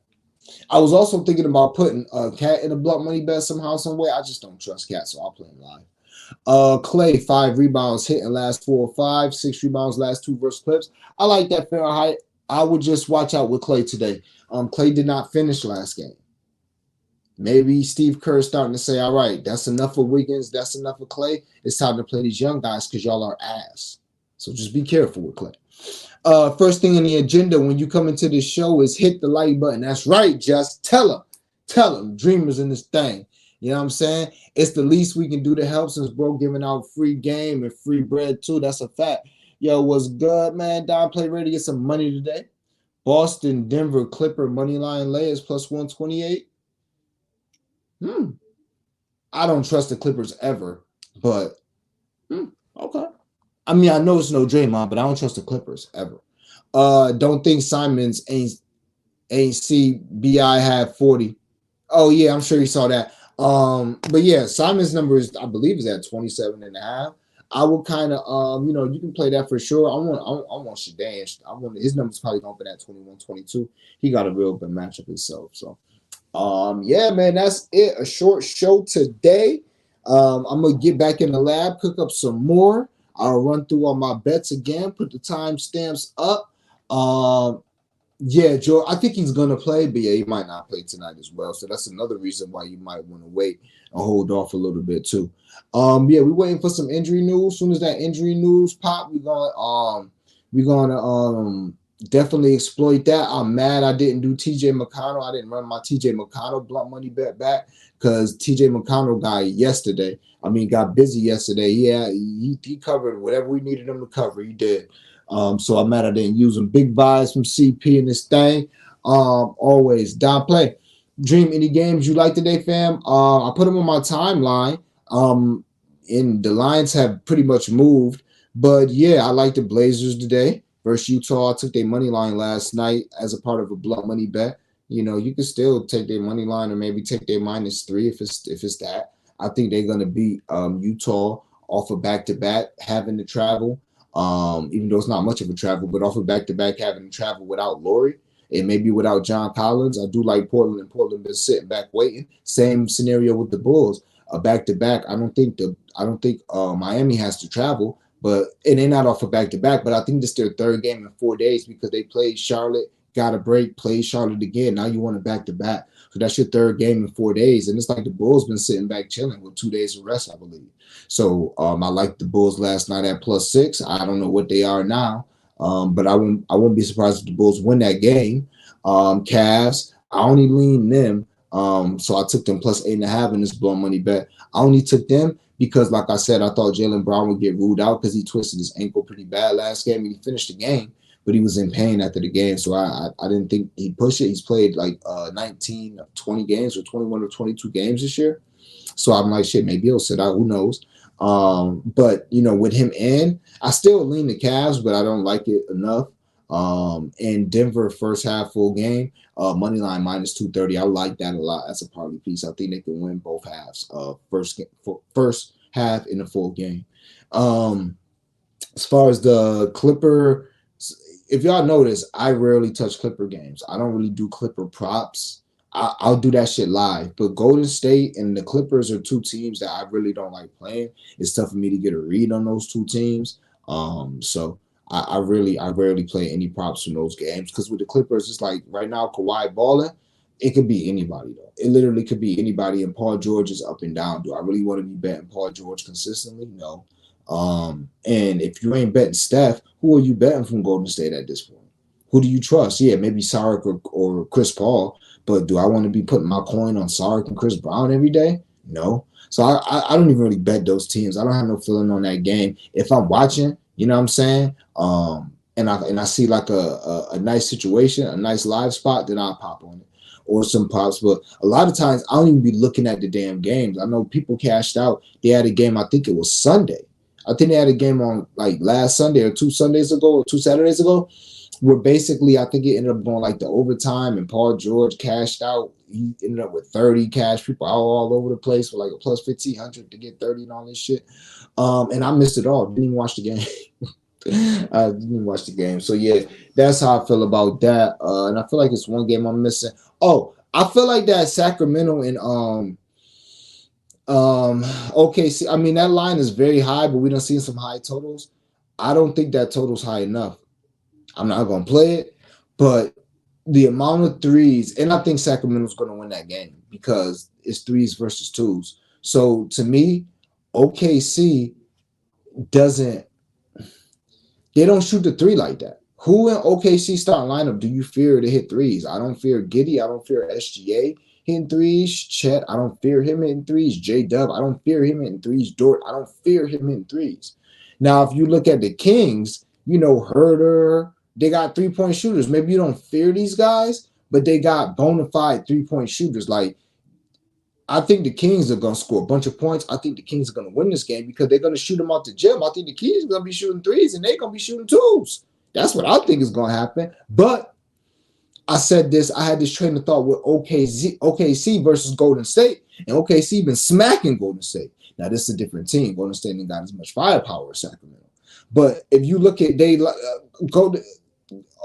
I was also thinking about putting Cat in a blunt money bet somehow, some way. I just don't trust Cat, so I'll play him live. Clay, 5 rebounds hitting last 4 or 5, 6 rebounds last 2 versus Clips. I like that Fahrenheit. I would just watch out with Clay today. Clay did not finish last game. Maybe Steve Kerr is starting to say, all right, that's enough for Wiggins. That's enough for Clay. It's time to play these young guys because y'all are ass. So just be careful with Clay. First thing on the agenda when you come into this show is hit the like button. That's right, just tell them, dreamers in this thing. You know what I'm saying? It's the least we can do to help since bro giving out free game and free bread too. That's a fact. Yo, what's good, man? Don Play ready to get some money today. Boston, Denver, Clipper, money line layers plus 128. I don't trust the Clippers ever, but okay. I mean, I know it's no Draymond, but I don't trust the Clippers ever. Don't think Simons ain't see BI have 40. Oh yeah, I'm sure you saw that. But yeah, Simon's number is, I believe, is at 27.5. I would kind of you can play that for sure. I want Shadane. I want his number's probably gonna be at 21, 22. He got a real good matchup himself. So yeah, man, that's it. A short show today. I'm gonna get back in the lab, cook up some more. I'll run through all my bets again, put the timestamps up. Yeah, Joe, I think he's gonna play, but yeah, he might not play tonight as well. So that's another reason why you might want to wait and hold off a little bit too. Yeah, we're waiting for some injury news. As soon as that injury news pop, we're gonna definitely exploit that. I'm mad I didn't do TJ McConnell. I didn't run my TJ McConnell blunt money bet back because TJ McConnell got busy yesterday. Yeah, he covered whatever we needed him to cover. He did. So I'm mad I didn't use them. Big vibes from CP in this thing. Always. Don Play. Dream, any games you like today, fam? I put them on my timeline. And the lines have pretty much moved. But yeah, I like the Blazers today versus Utah. I took their money line last night as a part of a blunt money bet. You know, you can still take their money line or maybe take their -3 if it's that. I think they're gonna beat Utah off of back-to-back, having to travel. Even though it's not much of a travel, but off of back-to-back having to travel without Laurie and maybe without John Collins. I do like Portland, and Portland been sitting back waiting. Same scenario with the Bulls. Back-to-back. I don't think Miami has to travel, but and they're not off of back-to-back. But I think this is their third game in 4 days because they played Charlotte, got a break, played Charlotte again. Now you want a back-to-back. So that's your third game in 4 days. And it's like the Bulls been sitting back chilling with 2 days of rest, I believe. So I like the Bulls last night at +6. I don't know what they are now. But I wouldn't be surprised if the Bulls win that game. Cavs, I only lean them. So I took them +8.5 in this blow money bet. I only took them because, like I said, I thought Jaylen Brown would get ruled out because he twisted his ankle pretty bad last game. And he finished the game, but he was in pain after the game. So I didn't think he'd push it. He's played like 19 of 20 games or 21 or 22 games this year. So I'm like, shit, maybe he'll sit out. Who knows? But, with him in, I still lean the Cavs, but I don't like it enough. And Denver first half full game, money line -230. I like that a lot. That's a party piece. I think they can win both halves. First half in the full game. As far as the Clipper, if y'all notice, I rarely touch Clipper games. I don't really do Clipper props. I'll do that shit live. But Golden State and the Clippers are two teams that I really don't like playing. It's tough for me to get a read on those two teams. So I rarely play any props from those games because with the Clippers, it's like right now Kawhi balling, it could be anybody though. It literally could be anybody, and Paul George is up and down. Do I really want to be betting Paul George consistently? No. And if you ain't betting Steph, who are you betting from Golden State at this point? Who do you trust? Yeah, maybe Sarek or Chris Paul. But do I want to be putting my coin on Sarek and Chris Brown every day? No. So I don't even really bet those teams. I don't have no feeling on that game. If I'm watching, you know what I'm saying? And I see like a nice situation, a nice live spot, then I'll pop on it. Or some pops. But a lot of times I don't even be looking at the damn games. I know people cashed out. They had a game, I think it was Sunday. I think they had a game on like last Sunday or 2 Sundays ago or 2 Saturdays ago, where basically I think it ended up going like the overtime and Paul George cashed out. He ended up with 30 cash people all over the place with like a plus 1,500 to get 30 and all this shit. And I missed it all. Didn't even watch the game. I didn't watch the game. So yeah, that's how I feel about that. And I feel like it's one game I'm missing. Oh, I feel like that Sacramento and OKC. I mean, that line is very high, but we don't see some high totals. I don't think that total's high enough. I'm not gonna play it, but the amount of threes, and I think Sacramento's gonna win that game because it's threes versus twos. So to me, OKC doesn't they don't shoot the three like that. Who in OKC starting lineup do you fear to hit threes? I don't fear Giddy. I don't fear SGA hitting threes. Chet, I don't fear him hitting threes. J Dub, I don't fear him hitting threes. Dort, I don't fear him hitting threes. Now, if you look at the Kings, you know, Herder, they got 3-point shooters. Maybe you don't fear these guys, but they got bona fide 3-point shooters. Like, I think the Kings are going to score a bunch of points. I think the Kings are going to win this game because they're going to shoot them out the gym. I think the Kings are going to be shooting threes and they're going to be shooting twos. That's what I think is going to happen. But I said this, I had this train of thought with OKC versus Golden State, and OKC been smacking Golden State. Now, this is a different team. Golden State ain't got as much firepower as Sacramento. But if you look at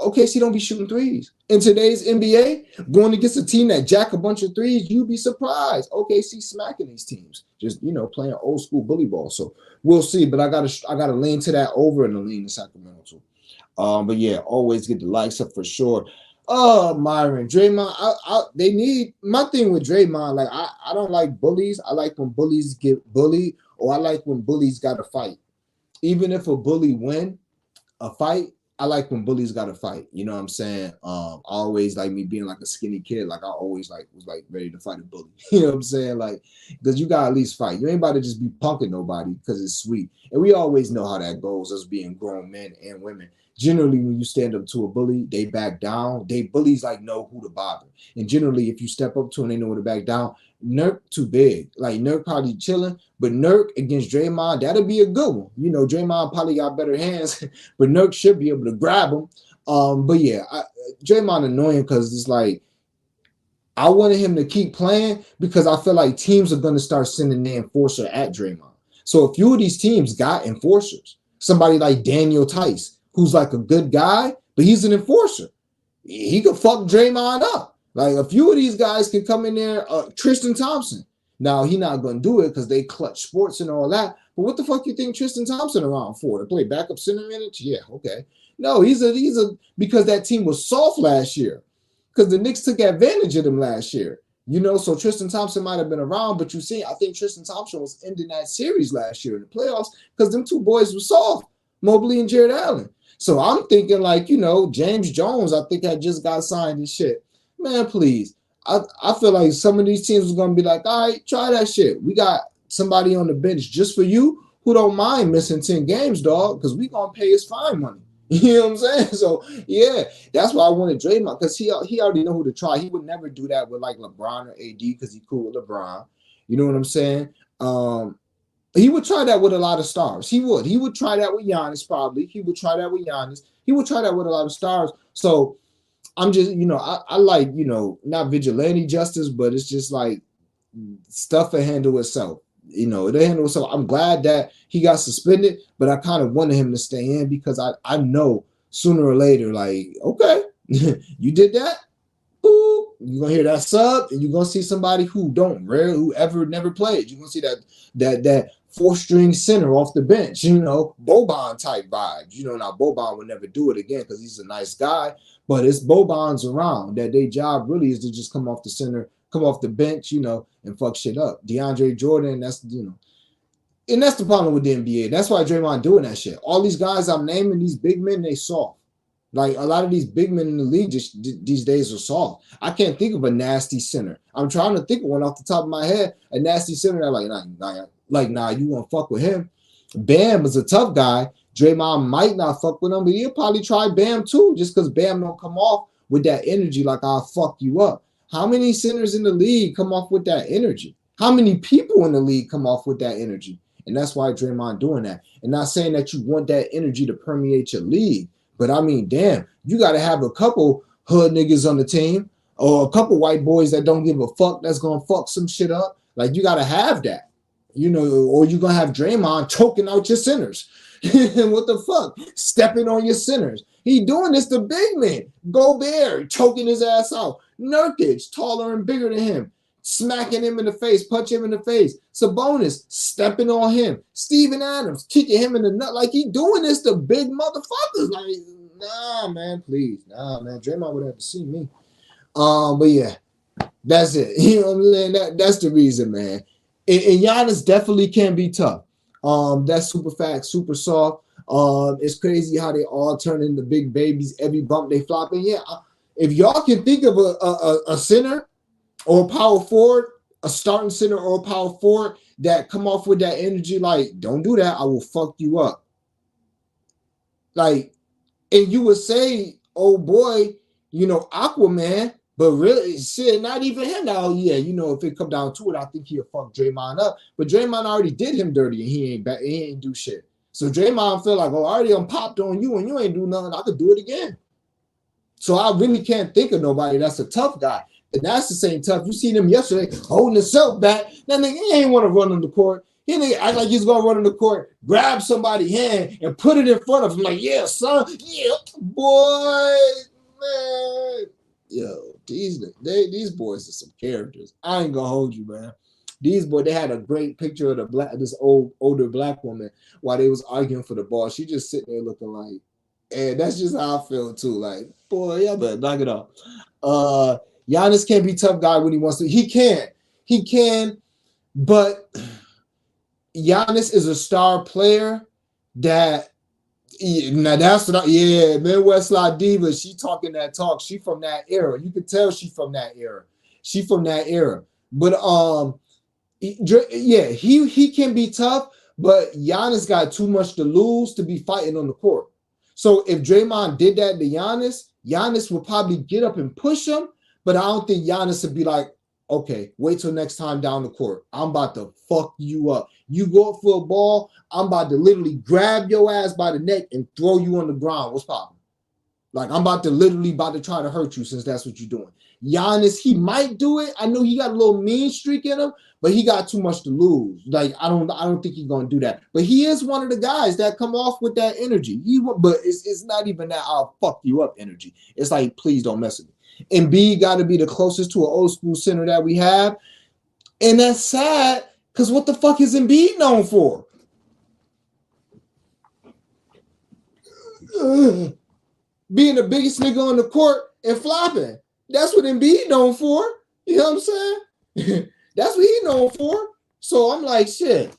OKC don't be shooting threes. In today's NBA, going against a team that jack a bunch of threes, you'd be surprised. OKC smacking these teams, just playing old school bully ball. So we'll see. But I gotta lean to that over and lean to Sacramento too. But yeah, always get the likes up for sure. Myron, Draymond, they need my thing with Draymond. Like I don't like bullies. I like when bullies get bullied, or I like when bullies got to fight. Even if a bully win a fight, I like when bullies got to fight. You know what I'm saying? I always like me being like a skinny kid. Like I always was ready to fight a bully. You know what I'm saying? Like because you got to at least fight. You ain't about to just be punking nobody because it's sweet. And we always know how that goes. Us being grown men and women. Generally, when you stand up to a bully, they back down. Bullies like know who to bother. And generally, if you step up to them, they know where to back down. Nurk too big. Like Nurk probably chilling, but Nurk against Draymond, that'll be a good one. Draymond probably got better hands, but Nurk should be able to grab him. But yeah, Draymond annoying because it's like I wanted him to keep playing because I feel like teams are going to start sending their enforcer at Draymond. So a few of these teams got enforcers. Somebody like Daniel Tice, who's like a good guy, but he's an enforcer. He could fuck Draymond up. Like a few of these guys can come in there. Tristan Thompson. Now he not gonna do it because they clutch sports and all that. But what the fuck you think Tristan Thompson around for? To play backup center minutes? Yeah, okay. No, he's a because that team was soft last year. Because the Knicks took advantage of them last year. So Tristan Thompson might have been around, but I think Tristan Thompson was ending that series last year in the playoffs because them two boys were soft, Mobley and Jared Allen. So I'm thinking James Jones, I think I just got signed and shit. Man, please. I feel like some of these teams are going to be like, all right, try that shit. We got somebody on the bench just for you who don't mind missing 10 games, dog, because we going to pay his fine money. You know what I'm saying? So, yeah, that's why I wanted Draymond because he already know who to try. He would never do that with like LeBron or AD because he cool with LeBron. You know what I'm saying? He would try that with a lot of stars. He would. He would try that with Giannis probably. He would try that with Giannis. He would try that with a lot of stars. So I'm just, I like, not vigilante justice, but it's just like stuff will handle itself. It'll handle itself. I'm glad that he got suspended, but I kind of wanted him to stay in because I know sooner or later, like, okay, you did that. Boop, you're gonna hear that sub, and you're gonna see somebody who ever never played. You're gonna see that 4-string center off the bench, Boban type vibes. Now Boban would never do it again because he's a nice guy, but it's Boban's around that their job really is to just come off the center, come off the bench, and fuck shit up. DeAndre Jordan, that's and that's the problem with the NBA. That's why Draymond doing that shit. All these guys I'm naming, these big men, they soft. Like a lot of these big men in the league these days are soft. I can't think of a nasty center. I'm trying to think of one off the top of my head. A nasty center that nah, you won't fuck with him. Bam is a tough guy. Draymond might not fuck with him, but he'll probably try Bam too, just because Bam don't come off with that energy like I'll fuck you up. How many centers in the league come off with that energy? How many people in the league come off with that energy? And that's why Draymond doing that. And not saying that you want that energy to permeate your league. But I mean, damn, you got to have a couple hood niggas on the team or a couple white boys that don't give a fuck that's going to fuck some shit up. Like, you got to have that, or you're going to have Draymond choking out your centers. What the fuck? Stepping on your centers. He doing this to big men. Gobert choking his ass out. Nurkic, taller and bigger than him, smacking him in the face, punching him in the face. Sabonis stepping on him. Steven Adams kicking him in the nut. Like he doing this to big motherfuckers. Like, nah, man, please. Nah, man. Draymond would have to see me. But yeah, that's it. You know what I'm saying? That's the reason, man. And Giannis definitely can be tough. That's super fat, super soft. It's crazy how they all turn into big babies. Every bump they flop in. Yeah, if y'all can think of a center or a power forward, a starting center or a power forward that come off with that energy, like, don't do that. I will fuck you up. Like, and you would say, oh boy, you know, Aquaman, but really, shit, not even him now. Yeah, you know, if it come down to it, I think he'll fuck Draymond up. But Draymond already did him dirty, and he ain't do shit. So Draymond feel like, oh, I already popped on you, and you ain't do nothing. I could do it again. So I really can't think of nobody that's a tough guy. And that's the same tough. You seen him yesterday holding himself back. That nigga, he ain't want to run on the court. He nigga act like he's gonna run on the court, grab somebody's hand and put it in front of him. Like, yeah, son, yeah, boy, man. Yo, these boys are some characters. I ain't gonna hold you, man. These boys, they had a great picture of this older black woman while they was arguing for the ball. She just sitting there looking like, and that's just how I feel too. Like, boy, yeah, but knock it off. Giannis can't be a tough guy when he wants to. He can, but Giannis is a star player that. Now that's what Midwest La Diva. She talking that talk. She from that era. You can tell she from that era. She from that era. But yeah, he can be tough, but Giannis got too much to lose to be fighting on the court. So if Draymond did that to Giannis would probably get up and push him, but I don't think Giannis would be like, okay, wait till next time down the court. I'm about to fuck you up. You go up for a ball, I'm about to literally grab your ass by the neck and throw you on the ground. What's popping? Like, I'm about to try to hurt you since that's what you're doing. Giannis, he might do it. I know he got a little mean streak in him, but he got too much to lose. Like, I don't think he's gonna do that. But he is one of the guys that come off with that energy. But it's not even that I'll fuck you up energy. It's like, please don't mess with me. Embiid got to be the closest to an old school center that we have, and that's sad because what the fuck is Embiid known for? Being the biggest nigga on the court and flopping. That's what Embiid known for. You know what I'm saying? That's what he known for. So I'm like, shit.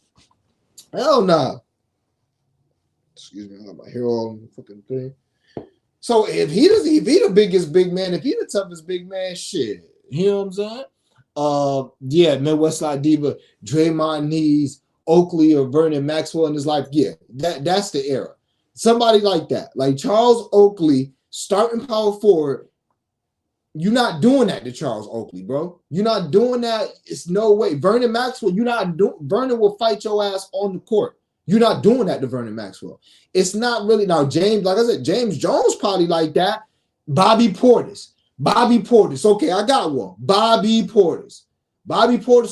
Hell nah. Excuse me, I got my hair all on the fucking thing. So if he the biggest big man, if he the toughest big man, shit. You know what I'm saying? Yeah, Midwest La Diva, Draymond needs Oakley or Vernon Maxwell in his life. Yeah, that's the era. Somebody like that, like Charles Oakley, starting power forward. You're not doing that to Charles Oakley, bro. You're not doing that. It's no way. Vernon Maxwell, you're not doing. Vernon will fight your ass on the court. You're not doing that to Vernon Maxwell. It's not really now. James, like I said, James Jones probably like that. Bobby Portis. Okay, I got one. Bobby Portis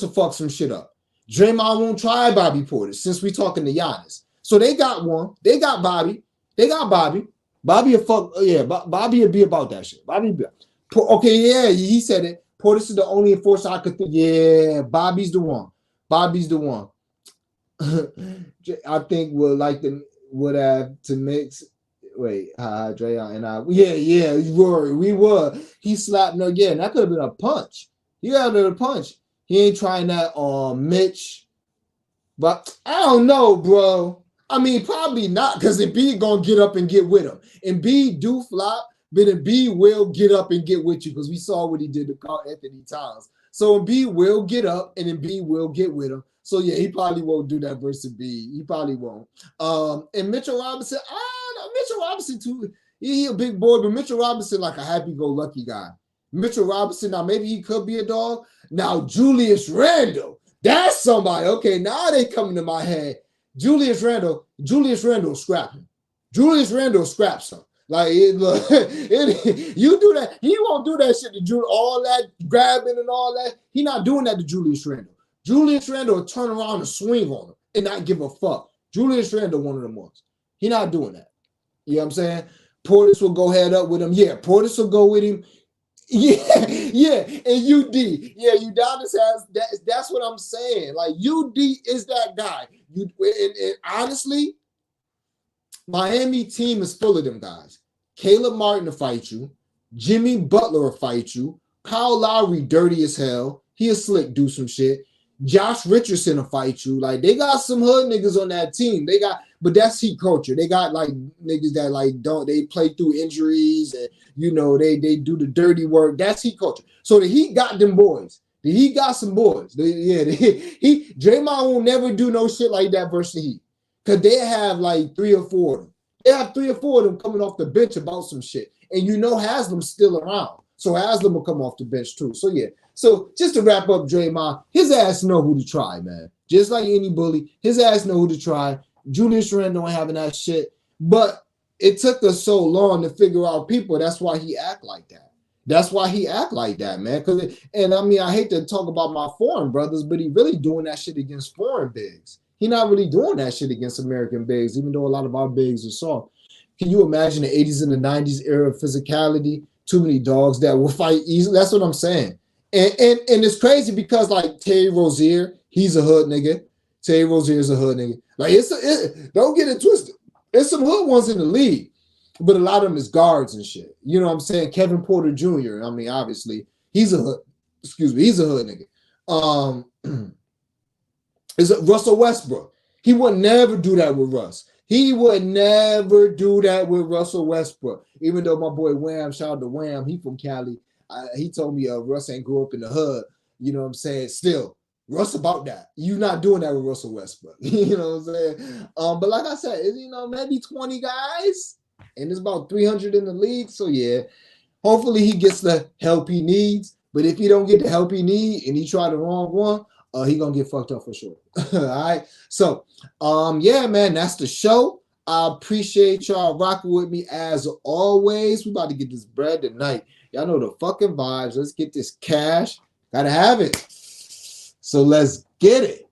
will fuck some shit up. Draymond won't try Bobby Portis since we talking to Giannis. So they got one. They got Bobby. Bobby will fuck. Yeah, Bobby will be about that shit. Okay, yeah, he said it. Portis is the only enforcer I could think. Yeah, Bobby's the one. I think would have to mix. Wait, Draymond and I. Yeah, we were. He slapped no again. That could have been a punch. He got a punch. He ain't trying that on Mitch. But I don't know, bro. I mean, probably not, because Embiid gonna get up and get with him. Embiid do flop, but Embiid will get up and get with you, because we saw what he did to Karl Anthony Towns. So Embiid will get up and Embiid will get with him. So yeah, he probably won't do that versus Embiid. He probably won't. And Mitchell Robinson, Mitchell Robinson too. He a big boy, but Mitchell Robinson like a happy-go-lucky guy. Mitchell Robinson, now maybe he could be a dog. Now Julius Randle, that's somebody. Okay, now they coming to my head. Julius Randle scrapped him. Julius Randle scraps him. Like, you do that. He won't do that shit to Julius, all that grabbing and all that. He not doing that to Julius Randle. Julius Randle will turn around and swing on him and not give a fuck. Julius Randle, one of them ones. He not doing that. You know what I'm saying? Portis will go head up with him. Yeah, Portis will go with him. Yeah, yeah, and UD, yeah, Udonis has that. That's what I'm saying. Like UD is that guy. And honestly, Miami team is full of them guys. Caleb Martin will fight you. Jimmy Butler will fight you. Kyle Lowry dirty as hell. He a slick, do some shit. Josh Richardson will fight you. Like they got some hood niggas on that team. They got, but that's heat culture. They got like niggas that like don't they play through injuries and you know they do the dirty work. That's heat culture. So the Heat got them boys. The Heat got some boys. He Draymond will never do no shit like that versus the Heat. Cause they have like 3 or 4 of them. They have 3 or 4 of them coming off the bench about some shit. And you know Haslam's still around. So Haslam will come off the bench too. So yeah. So just to wrap up Draymond, his ass know who to try, man. Just like any bully, his ass know who to try. Julius Randle don't having that shit. But it took us so long to figure out people. That's why he act like that. That's why he act like that, man. And I mean, I hate to talk about my foreign brothers, but he really doing that shit against foreign bigs. He not really doing that shit against American bigs, even though a lot of our bigs are soft. Can you imagine the 80s and the 90s era of physicality? Too many dogs that will fight easily. That's what I'm saying. And it's crazy because like Terry Rozier, he's a hood nigga. Terry Rozier's a hood nigga. Like don't get it twisted. There's some hood ones in the league, but a lot of them is guards and shit. You know what I'm saying? Kevin Porter Jr. I mean, obviously, he's a hood. Excuse me, he's a hood nigga. Is Russell Westbrook? He would never do that with Russ. He would never do that with Russell Westbrook. Even though my boy Wham, shout out to Wham, he from Cali. He told me Russ ain't grew up in the hood. You know what I'm saying? Still, Russ about that. You not doing that with Russell Westbrook. You know what I'm saying? But like I said, you know, maybe 20 guys, and there's about 300 in the league. So yeah, hopefully he gets the help he needs. But if he don't get the help he needs and he try the wrong one, he gonna get fucked up for sure. All right. So yeah, man, that's the show. I appreciate y'all rocking with me as always. We about to get this bread tonight. Y'all know the fucking vibes. Let's get this cash. Gotta have it. So let's get it.